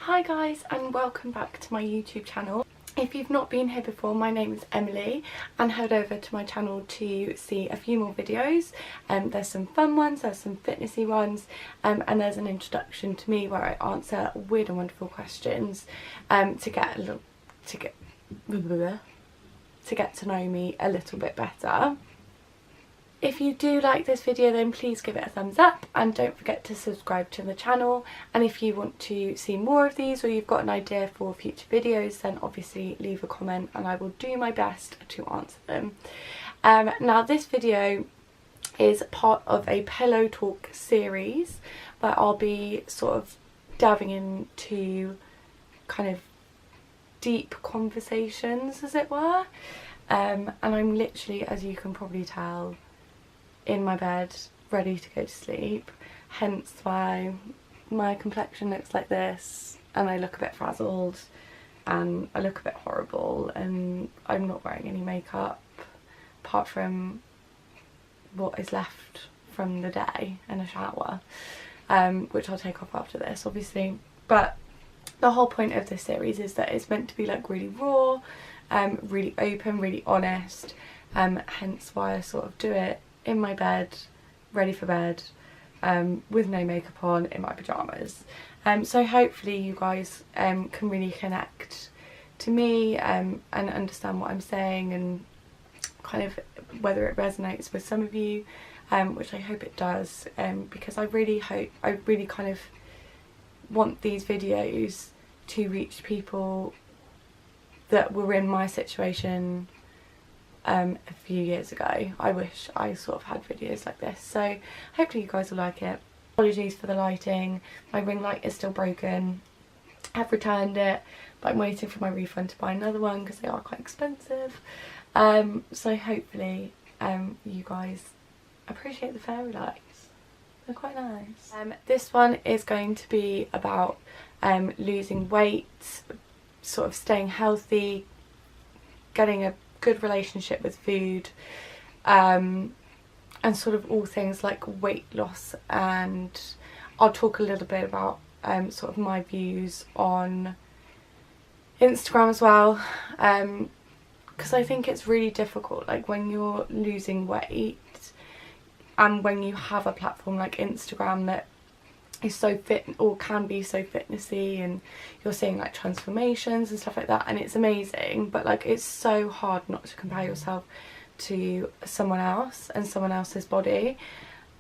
Hi guys, and welcome back to my YouTube channel. If you've not been here before, my name is Emily, and head over to my channel to see a few more videos. There's some fun ones, there's some fitnessy ones, and there's an introduction to me where I answer weird and wonderful questions to get to know me a little bit better. If you do like this video, then please give it a thumbs up and don't forget to subscribe to the channel. And if you want to see more of these or you've got an idea for future videos, then obviously leave a comment and I will do my best to answer them. Now this video is part of a pillow talk series where I'll be sort of diving into kind of deep conversations, as it were. And I'm literally, as you can probably tell, in my bed ready to go to sleep, hence why my complexion looks like this and I look a bit frazzled and I look a bit horrible, and I'm not wearing any makeup apart from what is left from the day and a shower, which I'll take off after this obviously. But the whole point of this series is that it's meant to be like really raw, really open, really honest, hence why I sort of do it in my bed, ready for bed, with no makeup on, in my pyjamas. So hopefully you guys can really connect to me and understand what I'm saying, and kind of whether it resonates with some of you, which I hope it does, because I really kind of want these videos to reach people that were in my situation a few years ago. I wish I sort of had videos like this, so hopefully you guys will like it. Apologies for the lighting, my ring light is still broken. I've returned it, but I'm waiting for my refund to buy another one because they are quite expensive. So hopefully you guys appreciate the fairy lights, they're quite nice. This one is going to be about losing weight, sort of staying healthy, getting a good relationship with food, and sort of all things like weight loss, and I'll talk a little bit about sort of my views on Instagram as well, because I think it's really difficult, like when you're losing weight and when you have a platform like Instagram that is so fit, or can be so fitnessy, and you're seeing like transformations and stuff like that, and it's amazing, but like it's so hard not to compare yourself to someone else and someone else's body.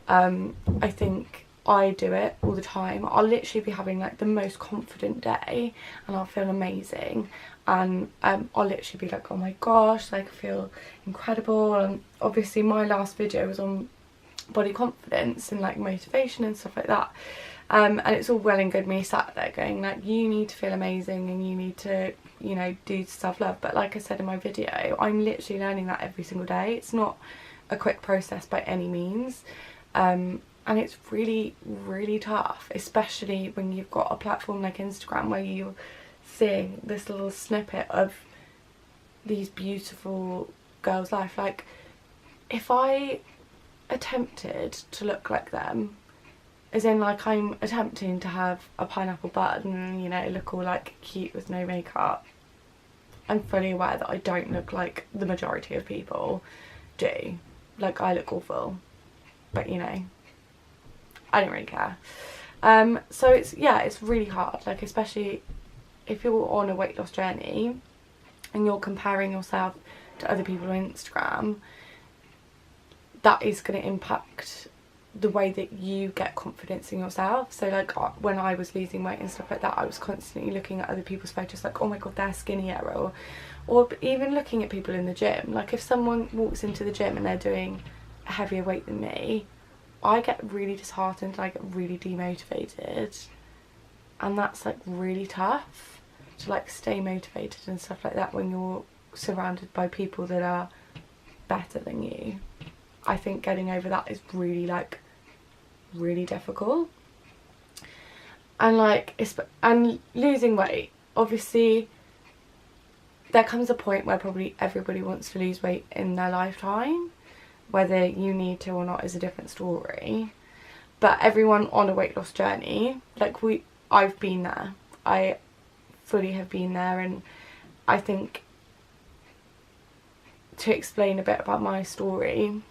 I think I do it all the time. I'll literally be having like the most confident day and I'll feel amazing, and I'll literally be like, oh my gosh, like I feel incredible. And obviously my last video was on body confidence and like motivation and stuff like that, and it's all well and good me sat there going like, you need to feel amazing and you need to, you know, do self-love, but like I said in my video, I'm literally learning that every single day. It's not a quick process by any means, and it's really tough, especially when you've got a platform like Instagram where you're seeing this little snippet of these beautiful girls' life. Like if I attempted to look like them, as in like I'm attempting to have a pineapple butt and, you know, look all like cute with no makeup, I'm fully aware that I don't look like the majority of people do. Like I look awful, but you know, I don't really care. So it's, yeah, it's really hard, like especially if you're on a weight loss journey and you're comparing yourself to other people on Instagram. That is going to impact the way that you get confidence in yourself. So like when I was losing weight and stuff like that, I was constantly looking at other people's photos like, oh my god, they're skinnier, or even looking at people in the gym. Like if someone walks into the gym and they're doing a heavier weight than me, I get really disheartened, I get really demotivated, and that's like really tough to like stay motivated and stuff like that when you're surrounded by people that are better than you. I think getting over that is really like really difficult, and like and losing weight, obviously there comes a point where probably everybody wants to lose weight in their lifetime. Whether you need to or not is a different story, but everyone on a weight loss journey, like I've been there, I fully have been there. And I think, to explain a bit about my story,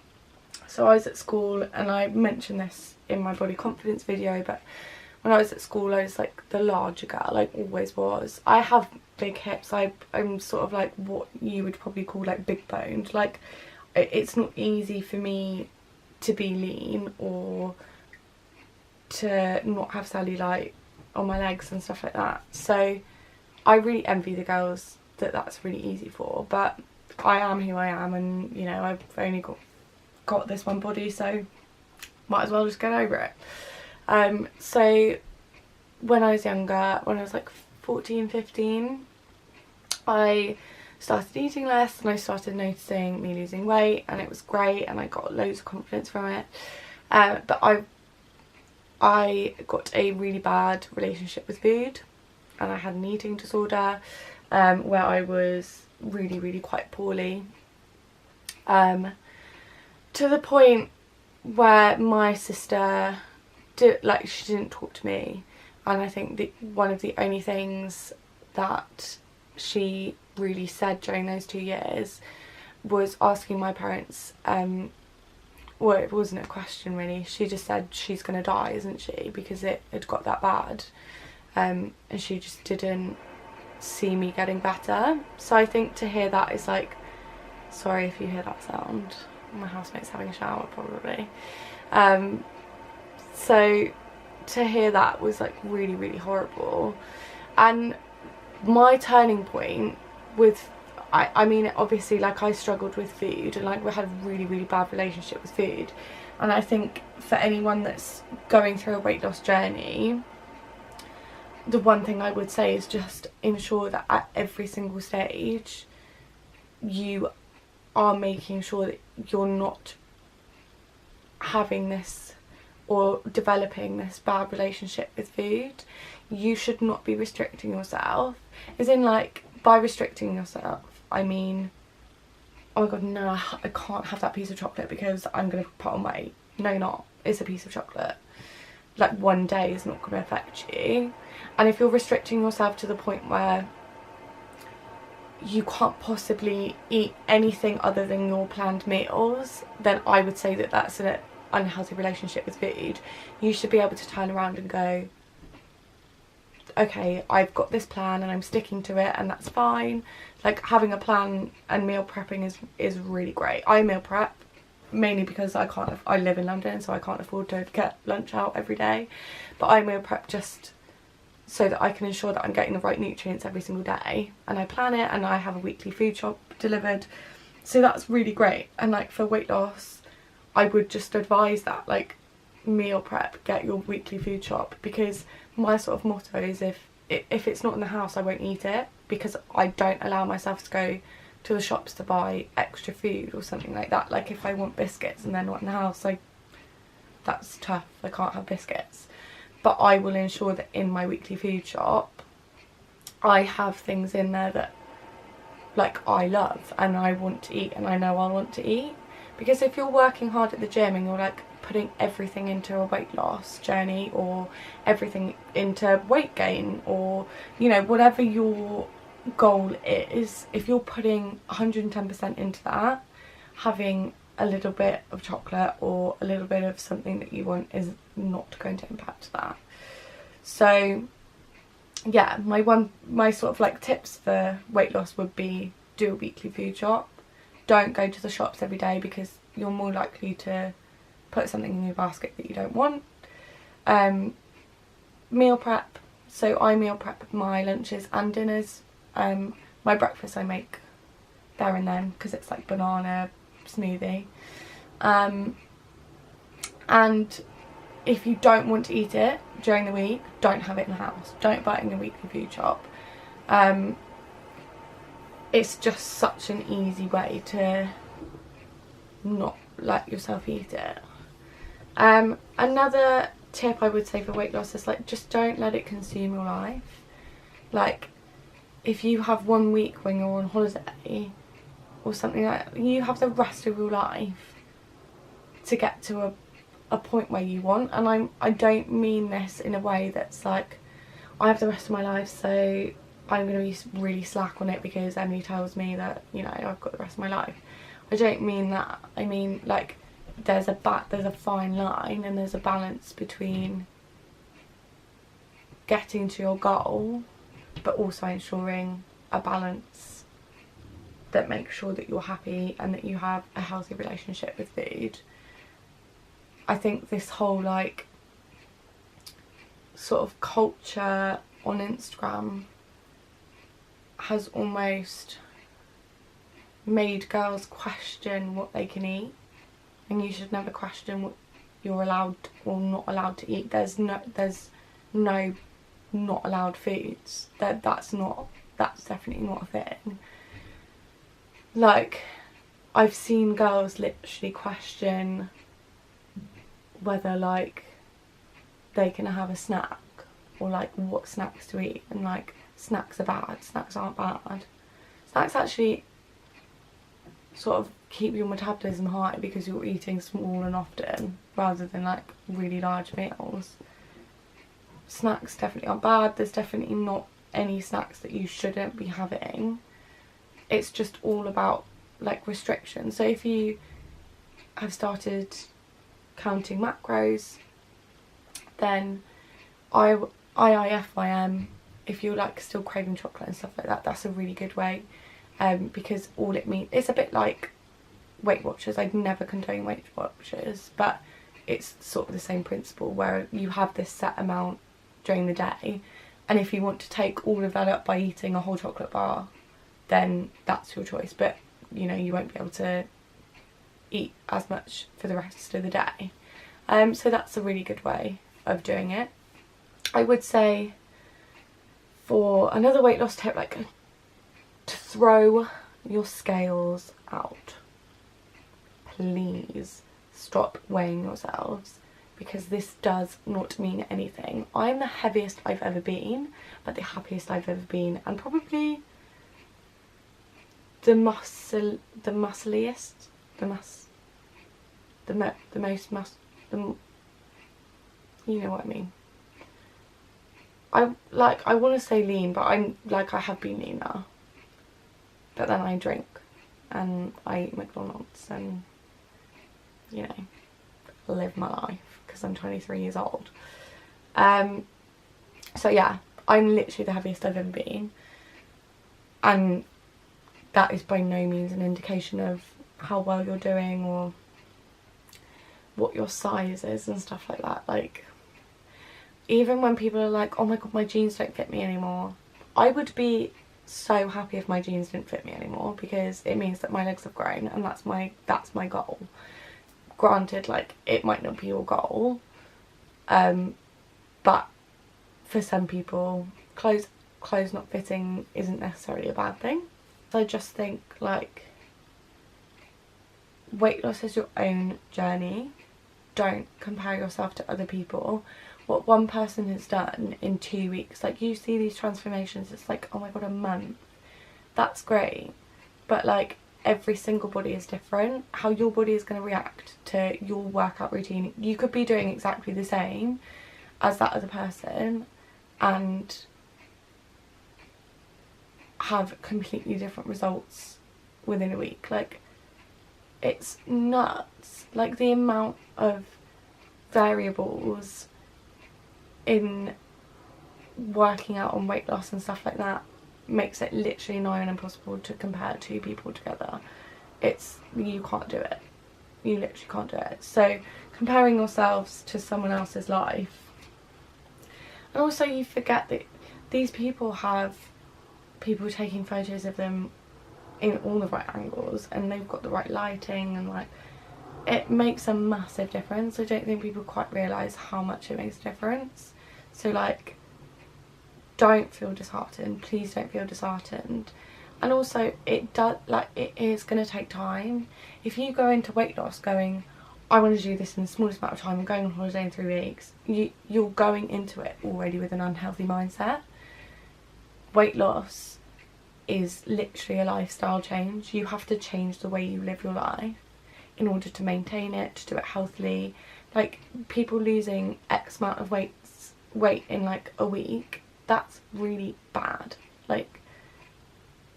so I was at school, and I mentioned this in my body confidence video, but when I was at school I was like the larger girl, like always was. I have big hips, I'm sort of like what you would probably call like big boned. Like it's not easy for me to be lean or to not have cellulite on my legs and stuff like that. So I really envy the girls that that's really easy for, but I am who I am, and you know, I've only got this one body, so might as well just get over it. So when I was younger, when I was like 14, 15, I started eating less, and I started noticing me losing weight, and it was great, and I got loads of confidence from it. But I got a really bad relationship with food, and I had an eating disorder where I was really quite poorly, to the point where my sister she didn't talk to me. And I think one of the only things that she really said during those 2 years was asking my parents, well, it wasn't a question really, she just said, she's gonna die, isn't she, because it had got that bad, and she just didn't see me getting better. So I think to hear that is like, sorry if you hear that sound, my housemate's having a shower probably. So to hear that was like really horrible. And my turning point with, I mean obviously like I struggled with food, and like we had a really bad relationship with food, and I think for anyone that's going through a weight loss journey, the one thing I would say is just ensure that at every single stage you are making sure that you're not having this or developing this bad relationship with food. You should not be restricting yourself, as in like, by restricting yourself I mean, oh my god, no, I can't have that piece of chocolate because I'm gonna put on weight. No, you're not. It's a piece of chocolate. Like one day is not gonna affect you. And if you're restricting yourself to the point where you can't possibly eat anything other than your planned meals, then I would say that that's an unhealthy relationship with food. You should be able to turn around and go, okay, I've got this plan and I'm sticking to it, and that's fine. Like having a plan and meal prepping is really great. I meal prep mainly because I live in London, so I can't afford to get lunch out every day, but I meal prep just so that I can ensure that I'm getting the right nutrients every single day, and I plan it, and I have a weekly food shop delivered, so that's really great. And like for weight loss, I would just advise that, like, meal prep, get your weekly food shop, because my sort of motto is if it's not in the house I won't eat it, because I don't allow myself to go to the shops to buy extra food or something like that. Like if I want biscuits and they're not in the house, like that's tough, I can't have biscuits. But I will ensure that in my weekly food shop I have things in there that like I love and I want to eat, and I know I want to eat. Because if you're working hard at the gym and you're like putting everything into a weight loss journey, or everything into weight gain, or you know, whatever your goal is, if you're putting 110% into that, having a little bit of chocolate or a little bit of something that you want is not going to impact that. So yeah, my sort of like tips for weight loss would be, do a weekly food shop. Don't go to the shops every day because you're more likely to put something in your basket that you don't want. Meal prep. So I meal prep my lunches and dinners. My breakfast I make there and then because it's like banana smoothie. And if you don't want to eat it during the week, don't have it in the house. Don't buy it in the weekly food shop. It's just such an easy way to not let yourself eat it. Another tip I would say for weight loss is like, just don't let it consume your life. Like if you have 1 week when you're on holiday or something like that, you have the rest of your life to get to a point where you want. And I don't mean this in a way that's like, I have the rest of my life, so I'm going to be really slack on it because Emily tells me that, you know, I've got the rest of my life. I don't mean that. I mean, like, there's a fine line and there's a balance between getting to your goal but also ensuring a balance that makes sure that you're happy and that you have a healthy relationship with food. I think this whole like sort of culture on Instagram has almost made girls question what they can eat, and you should never question what you're allowed or not allowed to eat. There's no not allowed foods. That's definitely not a thing. Like, I've seen girls literally question whether like they can have a snack or like what snacks to eat, and like snacks are bad, snacks aren't bad. Snacks actually sort of keep your metabolism high because you're eating small and often rather than like really large meals. Snacks definitely aren't bad. There's definitely not any snacks that you shouldn't be having. It's just all about like restriction. So if you have started counting macros, then IIFYM, if you're like still craving chocolate and stuff like that, that's a really good way, because all it means, it's a bit like Weight Watchers. I'd never condone Weight Watchers, but it's sort of the same principle where you have this set amount during the day, and if you want to take all of that up by eating a whole chocolate bar, then that's your choice, but you know, you won't be able to eat as much for the rest of the day. So that's a really good way of doing it. I would say, for another weight loss tip, like to throw your scales out. Please stop weighing yourselves, because this does not mean anything. I'm the heaviest I've ever been, but the happiest I've ever been, and probably the most you know what I mean. I want to say lean, but I have been leaner, but then I drink and I eat McDonald's and, you know, live my life because I'm 23 years old. So yeah, I'm literally the heaviest I've ever been, and that is by no means an indication of how well you're doing or what your size is and stuff like that. Like, even when people are like, oh my god, my jeans don't fit me anymore, I would be so happy if my jeans didn't fit me anymore, because it means that my legs have grown, and that's my goal. Granted, like, it might not be your goal, but for some people, clothes not fitting isn't necessarily a bad thing. So I just think, like, weight loss is your own journey. Don't compare yourself to other people. What one person has done in 2 weeks, like, you see these transformations, it's like, oh my god, a month. That's great, but like, every single body is different. How your body is going to react to your workout routine, you could be doing exactly the same as that other person and have completely different results within a week. Like, it's nuts. Like, the amount of variables in working out on weight loss and stuff like that makes it literally nigh on impossible to compare two people together. You can't do it. You literally can't do it. So comparing yourselves to someone else's life, and also you forget that these people have people taking photos of them in all the right angles, and they've got the right lighting, and like, it makes a massive difference. I don't think people quite realise how much it makes a difference. So like, don't feel disheartened. Please don't feel disheartened. And also, it is going to take time. If you go into weight loss going, I want to do this in the smallest amount of time, I'm going on holiday in 3 weeks, you're going into it already with an unhealthy mindset. Weight loss is literally a lifestyle change. You have to change the way you live your life in order to maintain it, to do it healthily. Like, people losing X amount of weight in like a week that's really bad. Like,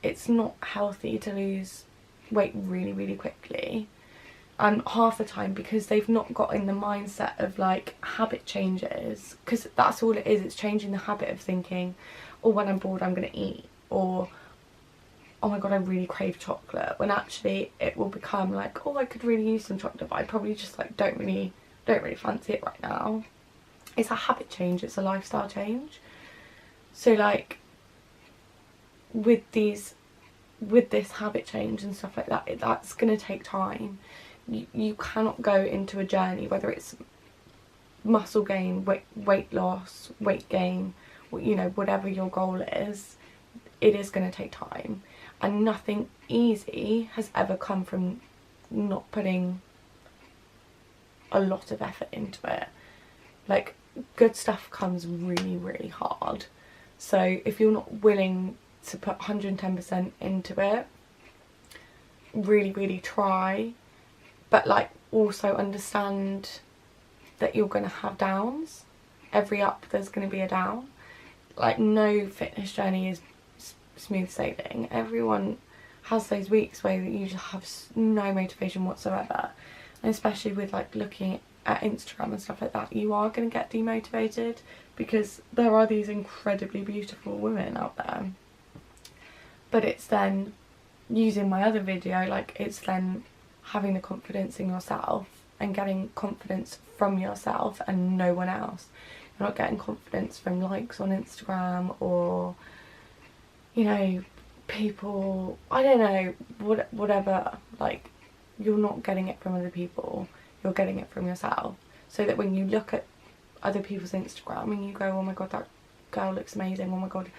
it's not healthy to lose weight really, really quickly. And half the time, because they've not got in the mindset of like habit changes, because that's all it is, it's changing the habit of thinking, oh, when I'm bored I'm going to eat, or oh my god, I really crave chocolate, when actually it will become like, oh, I could really use some chocolate, but I probably just like don't really fancy it right now. It's a habit change, it's a lifestyle change. So like with this habit change and stuff like that, that's going to take time. You cannot go into a journey, whether it's muscle gain, weight loss, weight gain, you know, whatever your goal is, it is going to take time. And nothing easy has ever come from not putting a lot of effort into it. Like, good stuff comes really, really hard. So if you're not willing to put 110% into it, really, really try, but like also understand that you're going to have downs. Every up there's going to be a down. Like, no fitness journey is smooth sailing. Everyone has those weeks where you just have no motivation whatsoever, and especially with like looking at Instagram and stuff like that, you are going to get demotivated because there are these incredibly beautiful women out there. But it's then using my other video, like, it's then having the confidence in yourself and getting confidence from yourself and no one else. You're not getting confidence from likes on Instagram or, you know, people, I don't know, whatever. Like, you're not getting it from other people, you're getting it from yourself. So that when you look at other people's Instagram and you go, oh my god, that girl looks amazing, oh my god,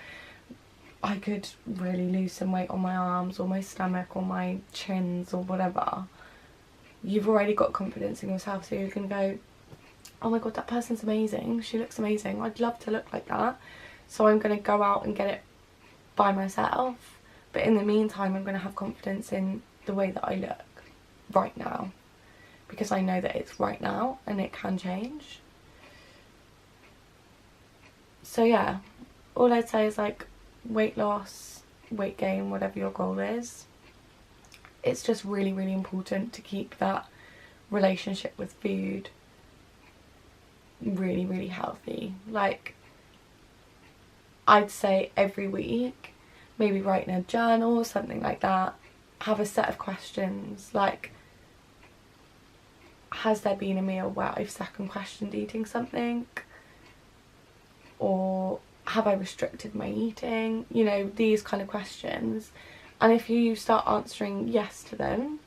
I could really lose some weight on my arms or my stomach or my chins or whatever, you've already got confidence in yourself. So you're going to go, oh my god, that person's amazing, she looks amazing, I'd love to look like that, so I'm going to go out and get it by myself. But in the meantime, I'm going to have confidence in the way that I look right now, because I know that it's right now and it can change. So yeah, all I'd say is, like, weight loss, weight gain, whatever your goal is, it's just really, really important to keep that relationship with food really, really healthy. Like, I'd say every week, maybe write in a journal or something like that, have a set of questions like, has there been a meal where I've second questioned eating something, or have I restricted my eating, you know, these kind of questions. And if you start answering yes to them,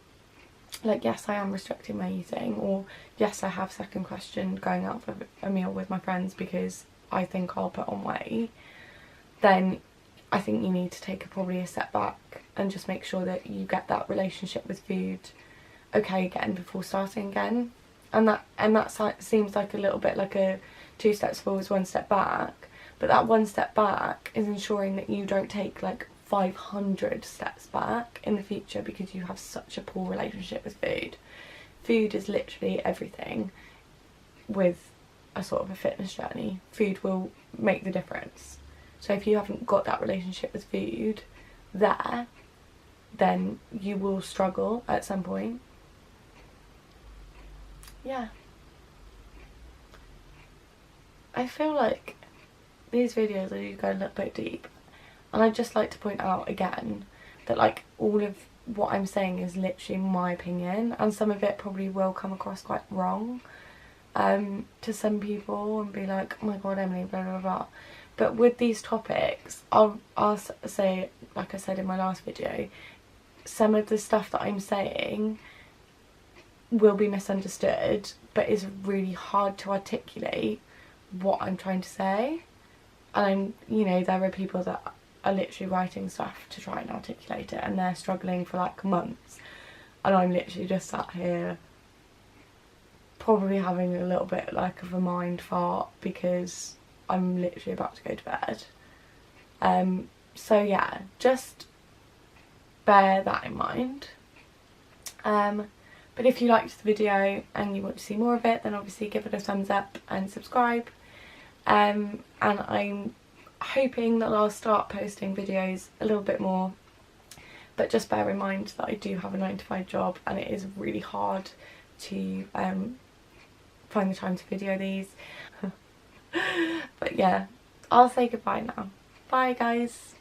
like, yes, I am restricting my eating, or yes, I have second questioned going out for a meal with my friends because I think I'll put on weight, then I think you need to take probably a step back and just make sure that you get that relationship with food okay again before starting again. And that seems like a little bit like a 2 steps forwards, 1 step back, but that 1 step back is ensuring that you don't take like 500 steps back in the future because you have such a poor relationship with food. Food is literally everything with a sort of a fitness journey. Food will make the difference. So if you haven't got that relationship with food there, then you will struggle at some point. Yeah. I feel like these videos do go a little bit deep, and I'd just like to point out again that, like, all of what I'm saying is literally my opinion, and some of it probably will come across quite wrong to some people and be like, oh my god, Emily, blah blah blah. But with these topics, I'll say, like I said in my last video, some of the stuff that I'm saying will be misunderstood, but it's really hard to articulate what I'm trying to say. And you know, there are people that are literally writing stuff to try and articulate it, and they're struggling for like months, and I'm literally just sat here probably having a little bit like of a mind fart because I'm literally about to go to bed. So yeah, just bear that in mind. But if you liked the video and you want to see more of it, then obviously give it a thumbs up and subscribe. And hoping that I'll start posting videos a little bit more, but just bear in mind that I do have a 9-to-5 job and it is really hard to find the time to video these. But yeah, I'll say goodbye now. Bye guys.